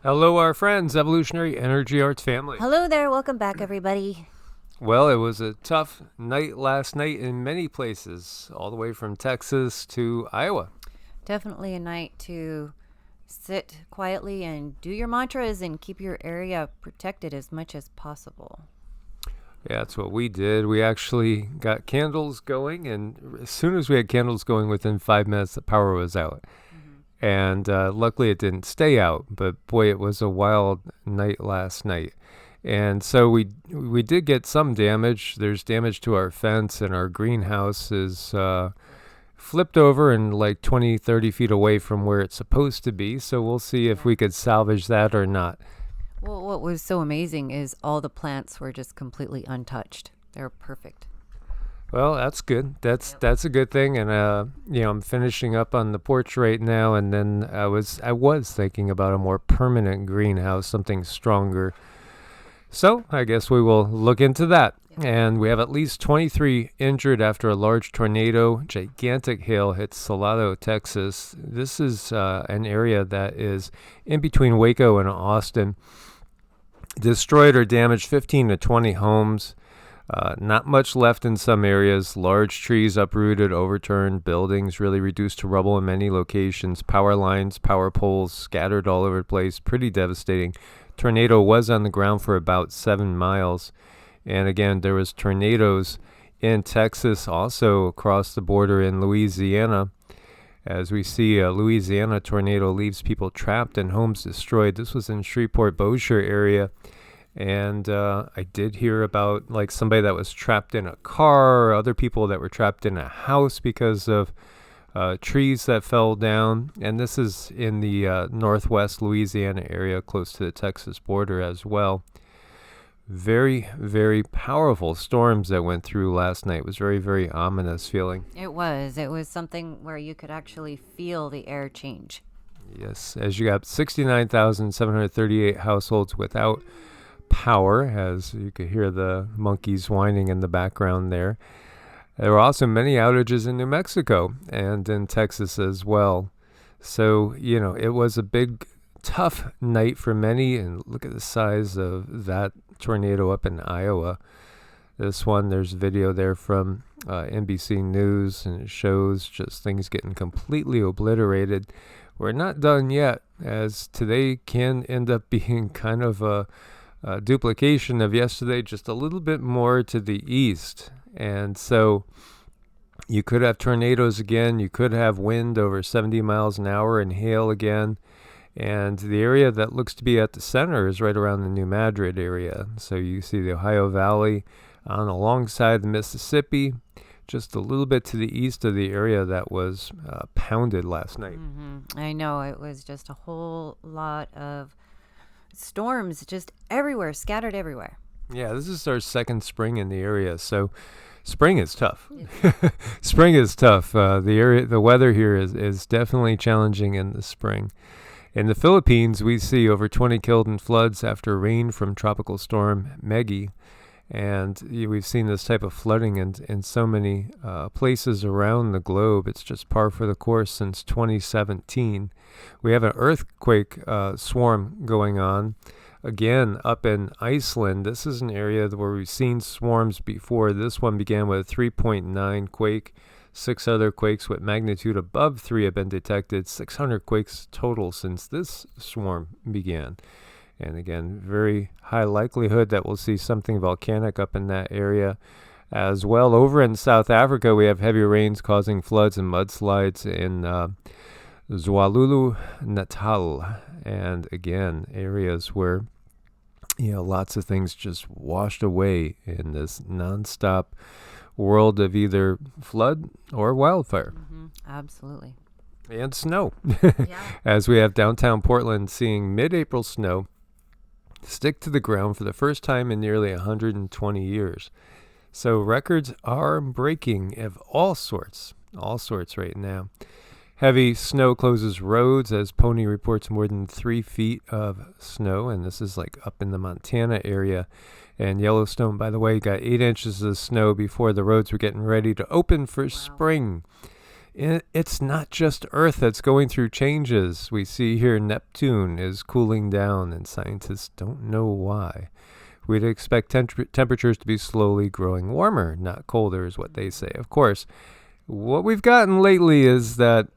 Hello, our friends, Evolutionary Energy Arts family. Hello there. Welcome back, everybody. Well, it was a tough night last night in many places, all the way from Texas to Iowa. Definitely a night to sit quietly and do your mantras and keep your area protected as much as possible. Yeah, that's what we did. We actually got candles going, and as soon as we had candles going, within 5 minutes, the power was out. And luckily, it didn't stay out. But boy, it was a wild night last night. And so we did get some damage. There's damage to our fence, and our greenhouse is flipped over and like 20, 30 feet away from where it's supposed to be. So we'll see if we could salvage that or not. Well, what was so amazing is all the plants were just completely untouched. They're perfect. Well, that's good. That's a good thing. And I'm finishing up on the porch right now, and then I was thinking about a more permanent greenhouse, something stronger. So I guess we will look into that. And we have at least 23 injured after a large tornado, gigantic hail hit Salado, Texas. This is an area that is in between Waco and Austin. Destroyed or damaged 15 to 20 homes. Not much left in some areas. Large trees uprooted, overturned, buildings really reduced to rubble in many locations. Power lines, power poles scattered all over the place. Pretty devastating. Tornado was on the ground for about 7 miles. And again, there was tornadoes in Texas, also across the border in Louisiana. As we see, a Louisiana tornado leaves people trapped and homes destroyed. This was in Shreveport-Bossier area. And I did hear about like somebody that was trapped in a car, or other people that were trapped in a house because of trees that fell down. And this is in the northwest Louisiana area, close to the Texas border as well. Very, very powerful storms that went through last night. It was very, very ominous feeling. It was. It was something where you could actually feel the air change. Yes, as you got 69,738 households without power, as you could hear the monkeys whining in the background there. There were also many outages in New Mexico and in Texas as well. So, it was a big, tough night for many, and look at the size of that tornado up in Iowa. This one, there's video there from NBC News, and it shows just things getting completely obliterated. We're not done yet, as today can end up being kind of a duplication of yesterday, just a little bit more to the east. And so you could have tornadoes again. You could have wind over 70 miles an hour and hail again. And the area that looks to be at the center is right around the New Madrid area. So you see the Ohio Valley on alongside the Mississippi, just a little bit to the east of the area that was pounded last night. I know. It was just a whole lot of storms just everywhere, scattered everywhere. Yeah, this is our second spring in the area, so spring is tough. Spring is tough. The weather here is definitely challenging in the spring. In the Philippines, we see over 20 killed in floods after rain from Tropical Storm Meggy. And we've seen this type of flooding in so many places around the globe. It's just par for the course since 2017. We have an earthquake swarm going on. Again, up in Iceland, this is an area where we've seen swarms before. This one began with a 3.9 quake. 6 other quakes with magnitude above 3 have been detected. 600 quakes total since this swarm began. And again, very high likelihood that we'll see something volcanic up in that area as well. Over in South Africa, we have heavy rains causing floods and mudslides in KwaZulu-Natal. And again, areas where lots of things just washed away in this nonstop world of either flood or wildfire. Absolutely. And snow. Yeah. As we have downtown Portland seeing mid-April snow stick to the ground for the first time in nearly 120 years. So records are breaking of all sorts right now. Heavy snow closes roads as Pony reports more than 3 feet of snow, and this is like up in the Montana area. And Yellowstone, by the way, got 8 inches of snow before the roads were getting ready to open for spring. It's not just Earth that's going through changes. We see here Neptune is cooling down, and scientists don't know why. We'd expect temperatures to be slowly growing warmer, not colder, is what they say. Of course, what we've gotten lately is that,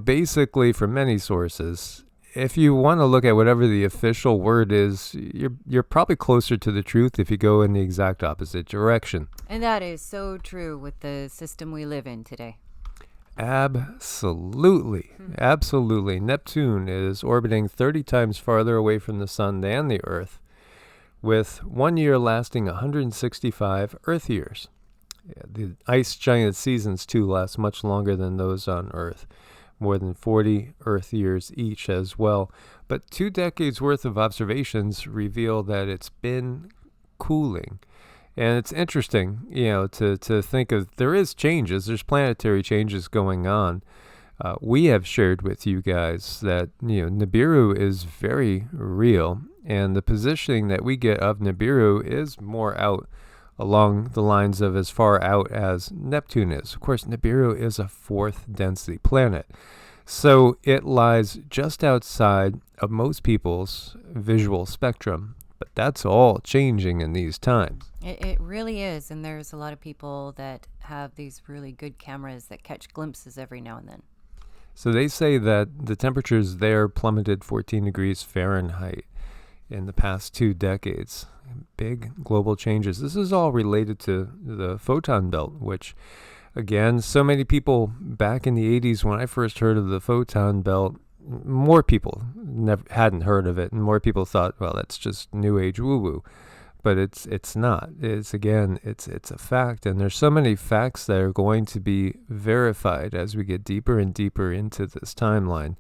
basically from many sources, if you want to look at whatever the official word is, you're probably closer to the truth if you go in the exact opposite direction. And that is so true with the system we live in today. Absolutely. Absolutely. Neptune is orbiting 30 times farther away from the sun than the Earth, with 1 year lasting 165 Earth years. Yeah, the ice giant seasons, too, last much longer than those on Earth, more than 40 Earth years each as well. But 2 decades worth of observations reveal that it's been cooling. And it's interesting, to think of, there is changes, there's planetary changes going on. We have shared with you guys that, Nibiru is very real, and the positioning that we get of Nibiru is more out along the lines of as far out as Neptune is. Of course, Nibiru is a 4th density planet, so it lies just outside of most people's visual spectrum. But that's all changing in these times. It really is, and there's a lot of people that have these really good cameras that catch glimpses every now and then. So they say that the temperatures there plummeted 14 degrees Fahrenheit in the past 2 decades. Big global changes. This is all related to the photon belt, which, again, so many people back in the 80s when I first heard of the photon belt, more people hadn't heard of it, and more people thought, well, that's just new age woo-woo. But it's not. It's a fact, and there's so many facts that are going to be verified as we get deeper and deeper into this timeline.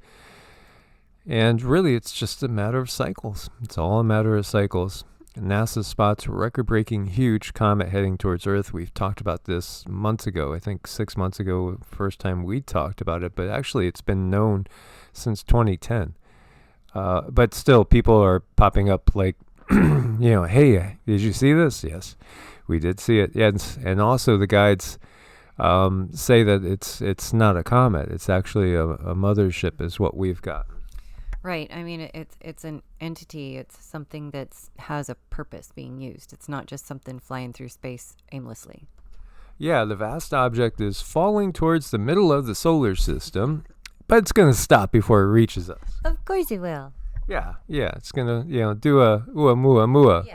And really, it's just a matter of cycles. It's all a matter of cycles. NASA spots record-breaking huge comet heading towards Earth. We've talked about this months ago. I think 6 months ago, first time we talked about it. But actually, it's been known since 2010. But still, people are popping up like, hey, did you see this? Yes, we did see it. And also the guides say that it's not a comet. It's actually a mothership is what we've got. Right. I mean, it's an entity. It's something that has a purpose being used. It's not just something flying through space aimlessly. Yeah, the vast object is falling towards the middle of the solar system, but it's going to stop before it reaches us. Of course it will. Yeah, it's going to, do a mua,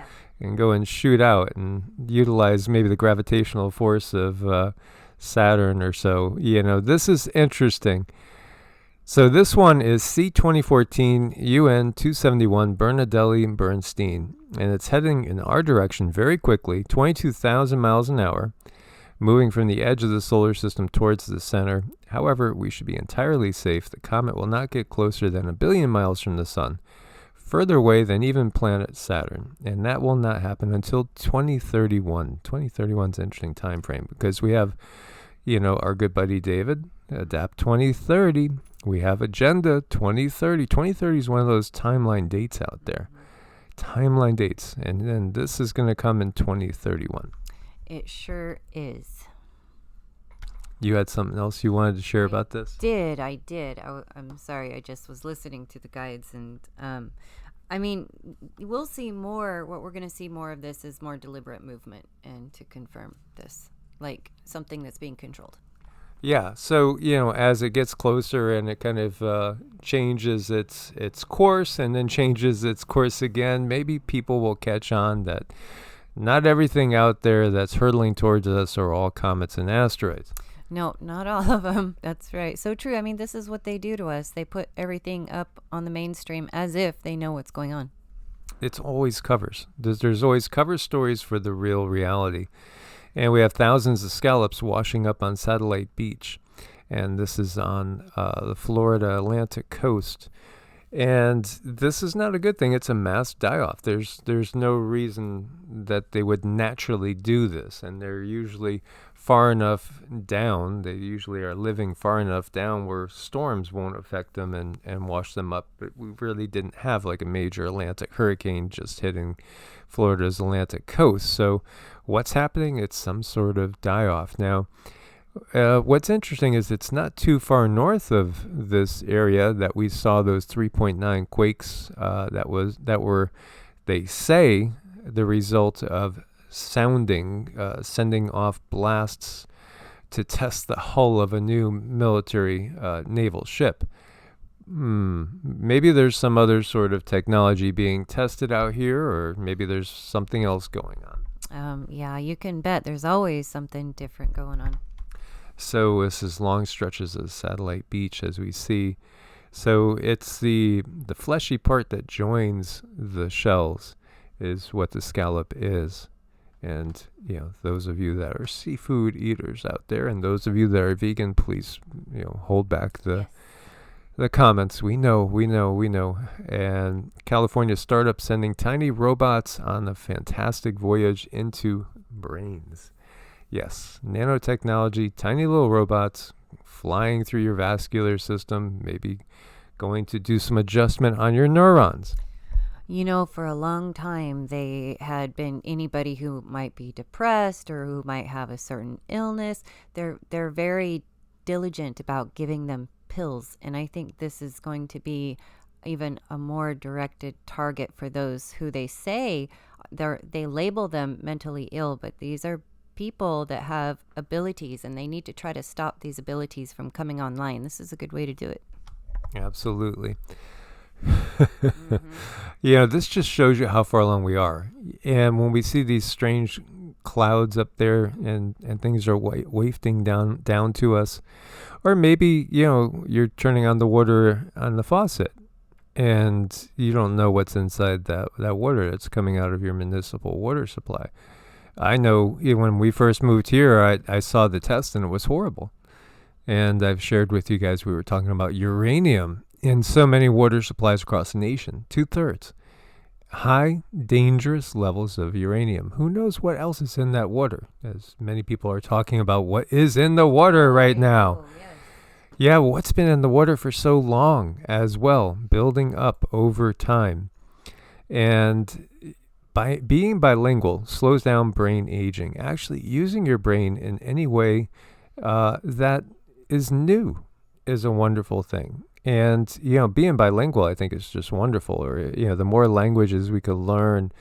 and go and shoot out and utilize maybe the gravitational force of Saturn or so. This is interesting. So this one is C-2014 UN 271 Bernadelli Bernstein, and it's heading in our direction very quickly, 22,000 miles an hour, moving from the edge of the solar system towards the center. However, we should be entirely safe. The comet will not get closer than 1 billion miles from the sun, further away than even planet Saturn, and that will not happen until 2031. 2031 is an interesting time frame because we have, our good buddy David, Adapt 2030. We have Agenda 2030. 2030 is one of those timeline dates out there. Timeline dates. And then this is going to come in 2031. It sure is. You had something else you wanted to share about this? I did. I'm sorry. I just was listening to the guides. And, we'll see more. What we're going to see more of this is more deliberate movement and to confirm this, like something that's being controlled. Yeah, so, as it gets closer and it kind of changes its course and then changes its course again, maybe people will catch on that not everything out there that's hurtling towards us are all comets and asteroids. No, not all of them. That's right. So true. I mean, this is what they do to us. They put everything up on the mainstream as if they know what's going on. It's always covers. There's always cover stories for the real reality. And we have thousands of scallops washing up on Satellite Beach. And this is on the Florida Atlantic coast. And this is not a good thing. It's a mass die-off. There's no reason that they would naturally do this. And they're usually far enough down. They usually are living far enough down where storms won't affect them and wash them up. But we really didn't have like a major Atlantic hurricane just hitting Florida's Atlantic coast. So what's happening? It's some sort of die-off. Now, What's interesting is it's not too far north of this area that we saw those 3.9 quakes that were, they say, the result of sending off blasts to test the hull of a new military naval ship. Maybe there's some other sort of technology being tested out here, or maybe there's something else going on. Yeah, you can bet there's always something different going on. So this is long stretches of satellite beach, as we see. So it's the fleshy part that joins the shells is what the scallop is. And, those of you that are seafood eaters out there, and those of you that are vegan, please, hold back the comments. We know. And California startup sending tiny robots on a fantastic voyage into brains. Yes, nanotechnology, tiny little robots flying through your vascular system, maybe going to do some adjustment on your neurons. For a long time, they had been anybody who might be depressed or who might have a certain illness. They're very diligent about giving them pills. And I think this is going to be even a more directed target for those who they say they label them mentally ill, but these are people that have abilities, and they need to try to stop these abilities from coming online. This is a good way to do it. Absolutely. This just shows you how far along we are. And when we see these strange clouds up there and things are wafting down to us, or maybe, you're turning on the water on the faucet and you don't know what's inside that water that's coming out of your municipal water supply. I know when we first moved here, I saw the test and it was horrible. And I've shared with you guys, we were talking about uranium in so many water supplies across the nation, 2/3. High, dangerous levels of uranium. Who knows what else is in that water? As many people are talking about what is in the water right now. Yes. Yeah, what's been in the water for so long as well, building up over time. And by being bilingual slows down brain aging. Actually, using your brain in any way that is new is a wonderful thing. And, being bilingual, I think, is just wonderful. Or, the more languages we could learn,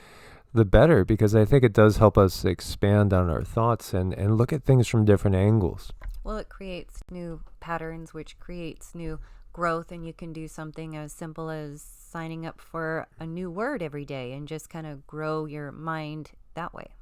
the better, because I think it does help us expand on our thoughts and look at things from different angles. Well, it creates new patterns, which creates new growth, and you can do something as simple as signing up for a new word every day and just kind of grow your mind that way.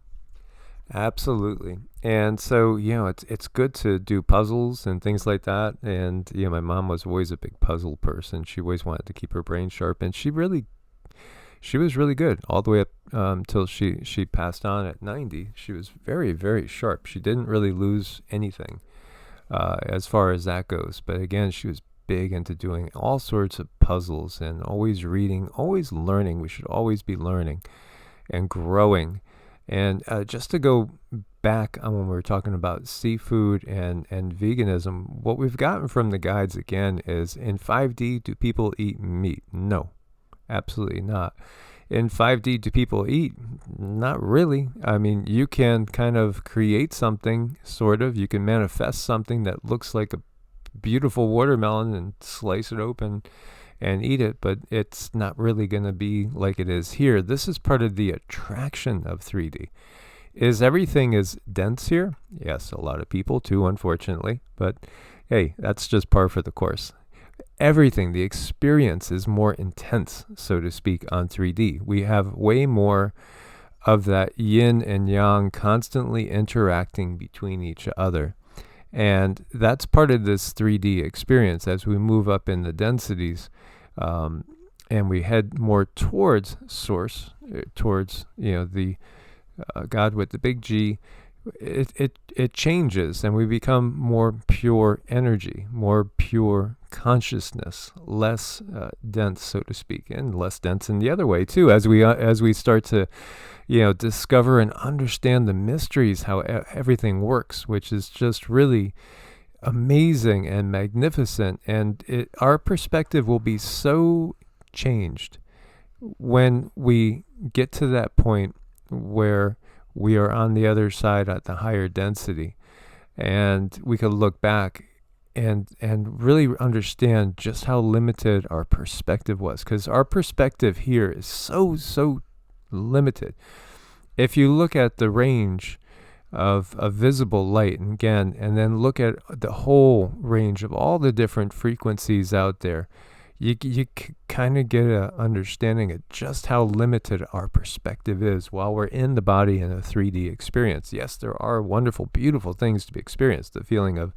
Absolutely. And so, it's good to do puzzles and things like that. And, my mom was always a big puzzle person. She always wanted to keep her brain sharp. And she was really good all the way up until she passed on at 90. She was very, very sharp. She didn't really lose anything as far as that goes. But again, she was big into doing all sorts of puzzles and always reading, always learning. We should always be learning and growing. And just to go back on when we were talking about seafood and veganism, what we've gotten from the guides again is, in 5D, do people eat meat? No, absolutely not. In 5D, do people eat? Not really. I mean, you can kind of create something, sort of. You can manifest something that looks like a beautiful watermelon and slice it open and eat it, but it's not really going to be like it is here. This is part of the attraction of 3D. Is everything is dense here? Yes, a lot of people too, unfortunately, but hey, that's just par for the course. Everything, the experience is more intense, so to speak, on 3D. We have way more of that yin and yang constantly interacting between each other. And that's part of this 3D experience as we move up in the densities, and we head more towards source, towards the God with the big G. It changes, and we become more pure energy, more pure consciousness, less dense, so to speak, and less dense in the other way too. As we start to discover and understand the mysteries, how everything works, which is just really amazing and magnificent. And our perspective will be so changed when we get to that point where we are on the other side at the higher density. and we could look back and really understand just how limited our perspective was, because our perspective here is so limited. If you look at the range of visible light, and again, and then look at the whole range of all the different frequencies out there, you kind of get an understanding of just how limited our perspective is while we're in the body in a 3D experience. Yes, there are wonderful, beautiful things to be experienced. The feeling of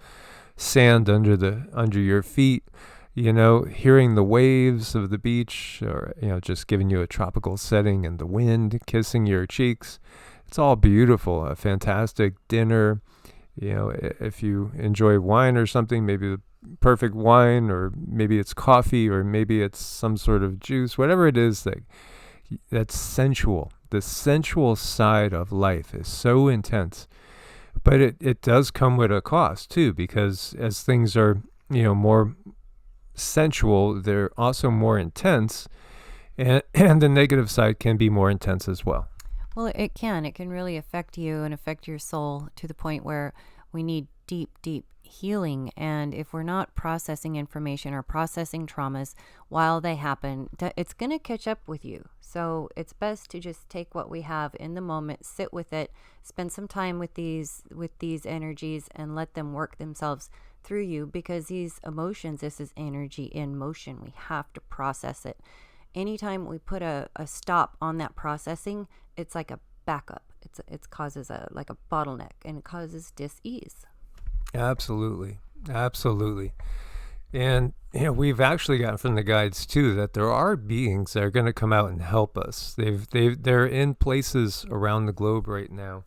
sand under your feet, hearing the waves of the beach, or just giving you a tropical setting and the wind kissing your cheeks. It's all beautiful. A fantastic dinner. If you enjoy wine or something, maybe the perfect wine, or maybe it's coffee, or maybe it's some sort of juice, whatever it is that's sensual. The sensual side of life is so intense, but it does come with a cost too, because as things are more sensual, they're also more intense, and the negative side can be more intense as well. Well, it can really affect you and affect your soul to the point where we need deep healing. And if we're not processing information or processing traumas while they happen, it's going to catch up with you. So it's best to just take what we have in the moment, sit with it, spend some time with these energies, and let them work themselves through you, because these emotions, this is energy in motion. We have to process it. Anytime we put a stop on that processing, it's like a backup. It causes like a bottleneck, and it causes dis-ease. Absolutely. And we've actually gotten from the guides too that there are beings that are going to come out and help us. They're in places around the globe right now,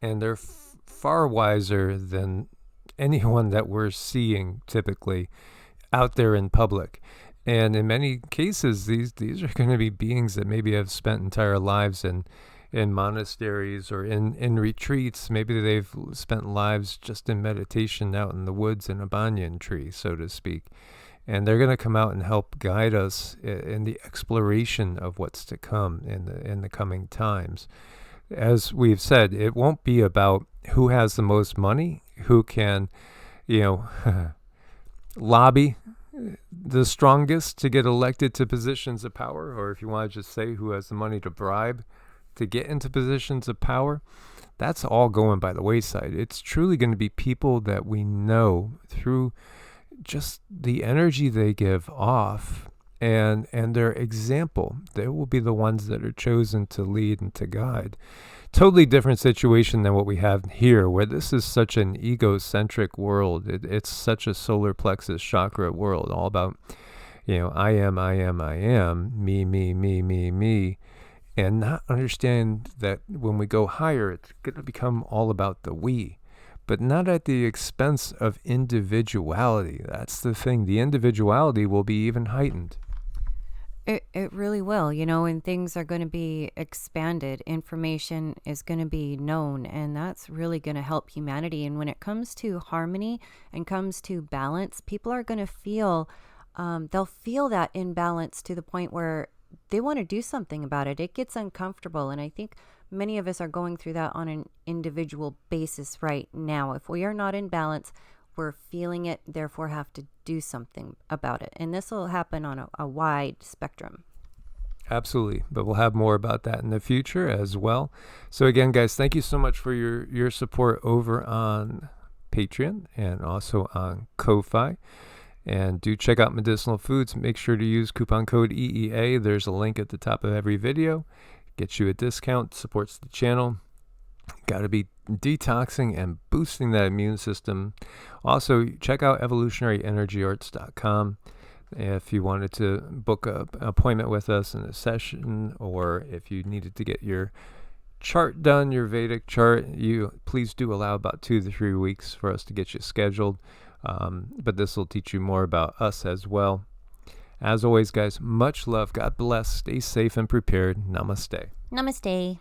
and they're far wiser than anyone that we're seeing typically out there in public. And in many cases, these are going to be beings that maybe have spent entire lives in monasteries or in retreats. Maybe they've spent lives just in meditation out in the woods in a banyan tree, so to speak. And they're going to come out and help guide us in the exploration of what's to come in the coming times. As we've said, it won't be about who has the most money, who can, lobby the strongest to get elected to positions of power, or if you want to just say who has the money to bribe to get into positions of power. That's all going by the wayside. It's truly going to be people that we know through just the energy they give off and their example. They will be the ones that are chosen to lead and to guide. Totally different situation than what we have here, where this is such an egocentric world. It's such a solar plexus chakra world, all about, I am, me, and not understand that when we go higher, it's going to become all about the we, but not at the expense of individuality. That's the thing. The individuality will be even heightened. It really will, and things are going to be expanded. Information is going to be known, and that's really going to help humanity. And when it comes to harmony and comes to balance, people are going to feel, they'll feel that imbalance to the point where they want to do something about it. It gets uncomfortable. And I think many of us are going through that on an individual basis right now. If we are not in balance, we're feeling it, therefore have to do something about it. And this will happen on a wide spectrum. Absolutely. But we'll have more about that in the future as well. So again, guys, thank you so much for your support over on Patreon and also on Ko-Fi. And do check out Medicinal Foods. Make sure to use coupon code EEA. There's a link at the top of every video. Gets you a discount, supports the channel. Got to be detoxing and boosting that immune system. Also, check out evolutionaryenergyarts.com if you wanted to book an appointment with us in a session, or if you needed to get your chart done, your Vedic chart. You please do allow about 2 to 3 weeks for us to get you scheduled. But this will teach you more about us as well. As always, guys, much love. God bless. Stay safe and prepared. Namaste. Namaste.